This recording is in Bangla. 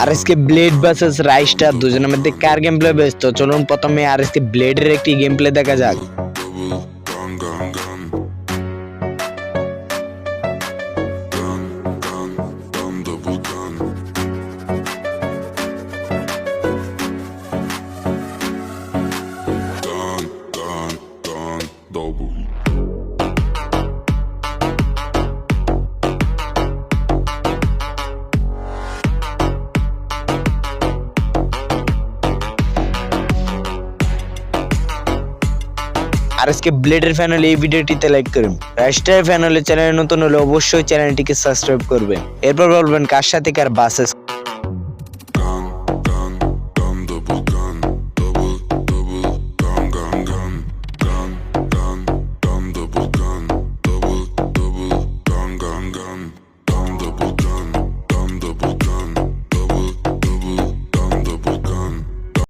আরএসকে ব্লেড ভার্সেস রাইস্টার দুজনের মধ্যে কার গেম প্লে বেস্ট? তো চলুন প্রথমে আরএসকে ব্লেডের একটি গেম প্লে দেখা যাক। আরএসকে ব্লেডের ফ্যান হলে এই ভিডিওটিতে লাইক করুন। রাইস্টারের ফ্যান হলে চ্যানেলে নতুন হলে অবশ্যই চ্যানেলটিকে সাবস্ক্রাইব করবেন। এরপর বলবেন কার সাথে কার ভার্সেস।